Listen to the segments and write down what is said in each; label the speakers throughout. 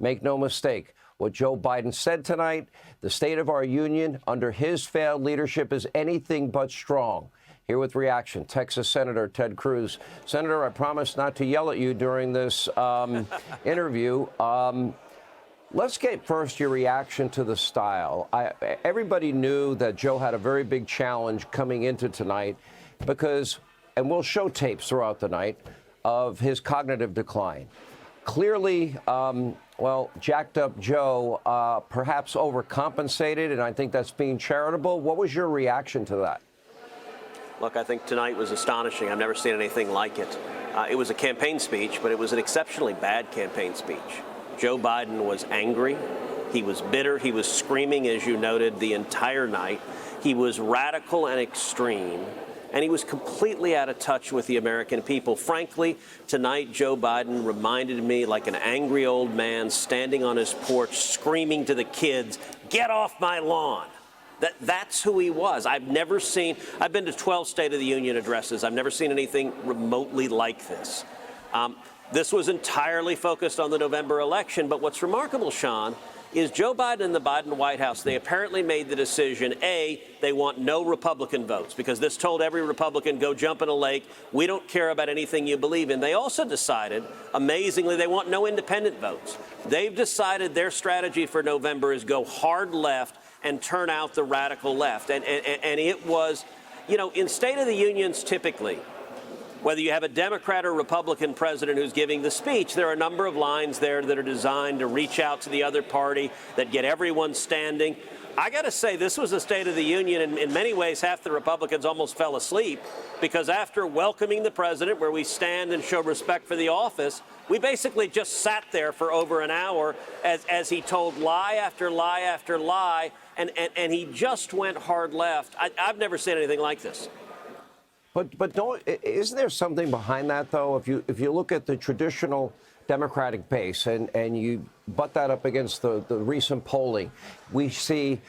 Speaker 1: Make no mistake, what Joe Biden said tonight, the state of our union under his failed leadership is anything but strong. Here with reaction, Texas Senator Ted Cruz. Senator, I promise not to yell at you during this interview. Let's get first your reaction to the style. Everybody knew that Joe had a very big challenge coming into tonight because, and we'll show tapes throughout the night, of his cognitive decline. Clearly, well, jacked up Joe perhaps overcompensated, and I think that's being charitable. What was your reaction to that?
Speaker 2: Look, I think tonight was astonishing. I've never seen anything like it. It was a campaign speech, but it was an exceptionally bad campaign speech. Joe Biden was angry. He was bitter. He was screaming, as you noted, the entire night. He was radical and extreme, and he was completely out of touch with the American people. Frankly, tonight, Joe Biden reminded me like an angry old man standing on his porch screaming to the kids, "Get off my lawn." That's who he was. I've been to 12 State of the Union addresses. I've never seen anything remotely like this. This was entirely focused on the November election. But what's remarkable, Sean, is Joe Biden and the Biden White House, they apparently made the decision, A, they want no Republican votes, because this told every Republican, go jump in a lake. We don't care about anything you believe in. They also decided, amazingly, they want no independent votes. They've decided their strategy for November is go hard left and turn out the radical left. And it was, you know, in State of the Unions, typically, whether you have a Democrat or Republican president who's giving the speech, there are a number of lines there that are designed to reach out to the other party, that get everyone standing. I got to say, this was a State of the Union, and in many ways, half the Republicans almost fell asleep, because after welcoming the president, where we stand and show respect for the office, we basically just sat there for over an hour as he told lie after lie after lie, and he just went hard left. I've never seen anything like this.
Speaker 1: But isn't there something behind that, though? If you look at the traditional Democratic base and you butt that up against the recent polling, we see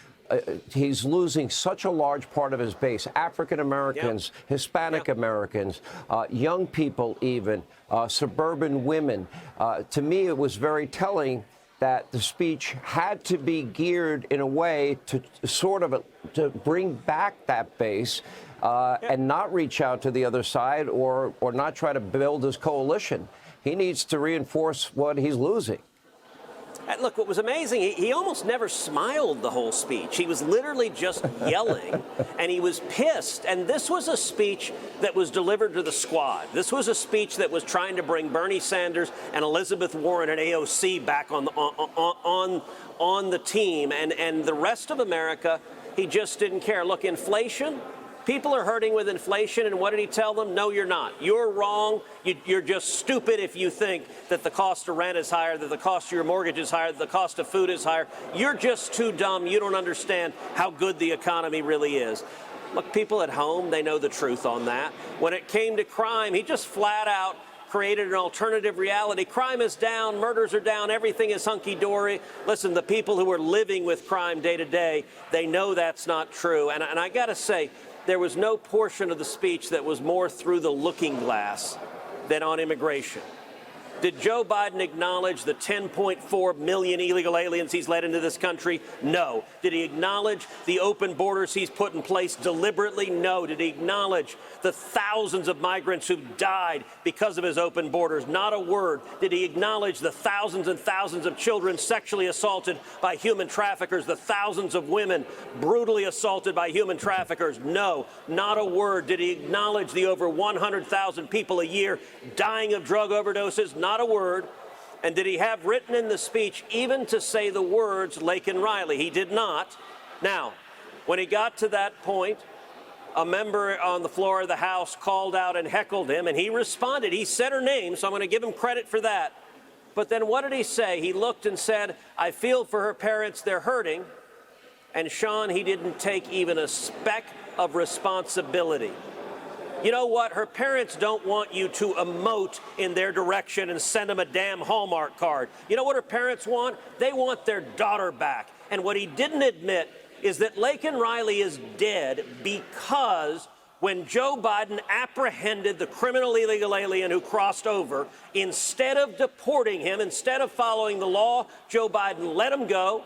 Speaker 1: he's losing such a large part of his base: African Americans, Hispanic Americans, young people, even suburban women. To me, it was very telling that the speech had to be geared in a way to sort of to bring back that base. And not reach out to the other side or not try to build his coalition. He needs to reinforce what he's losing.
Speaker 2: And look, what was amazing, he almost never smiled the whole speech. He was literally just yelling, and he was pissed. And this was a speech that was delivered to the squad. This was a speech that was trying to bring Bernie Sanders and Elizabeth Warren and AOC back on the team. And the rest of America, he just didn't care. Look, inflation. People are hurting with inflation, and what did he tell them? No, you're not. You're wrong. You're just stupid if you think that the cost of rent is higher, that the cost of your mortgage is higher, that the cost of food is higher. You're just too dumb. You don't understand how good the economy really is. Look, people at home, they know the truth on that. When it came to crime, he just flat out created an alternative reality. Crime is down, murders are down, everything is hunky-dory. Listen, the people who are living with crime day to day, they know that's not true. And I got to say, there was no portion of the speech that was more through the looking glass than on immigration. Did Joe Biden acknowledge the 10.4 million illegal aliens he's let into this country? No. Did he acknowledge the open borders he's put in place deliberately? No. Did he acknowledge the thousands of migrants who've died because of his open borders? Not a word. Did he acknowledge the thousands and thousands of children sexually assaulted by human traffickers, the thousands of women brutally assaulted by human traffickers? No. Not a word. Did he acknowledge the over 100,000 people a year dying of drug overdoses? Not a word. And did he have written in the speech even to say the words Laken Riley? He did not. Now, when he got to that point, a member on the floor of the House called out and heckled him, and he responded. He said her name, so I'm going to give him credit for that. But then what did he say? He looked and said, I feel for her parents, they're hurting. And Sean, he didn't take even a speck of responsibility. You know what? Her parents don't want you to emote in their direction and send them a damn Hallmark card. You know what her parents want? They want their daughter back. And what he didn't admit is that Laken Riley is dead because when Joe Biden apprehended the criminal illegal alien who crossed over. Instead of deporting him, instead of following the law, Joe Biden let him go.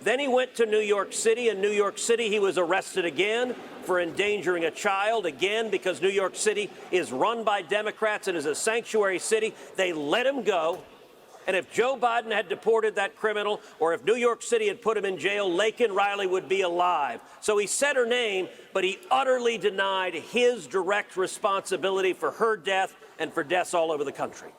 Speaker 2: Then he went to New York City. In New York City, he was arrested again for endangering a child, again, because New York City is run by Democrats and is a sanctuary city. They let him go. And if Joe Biden had deported that criminal, or if New York City had put him in jail, Laken Riley would be alive. So he said her name, but he utterly denied his direct responsibility for her death and for deaths all over the country.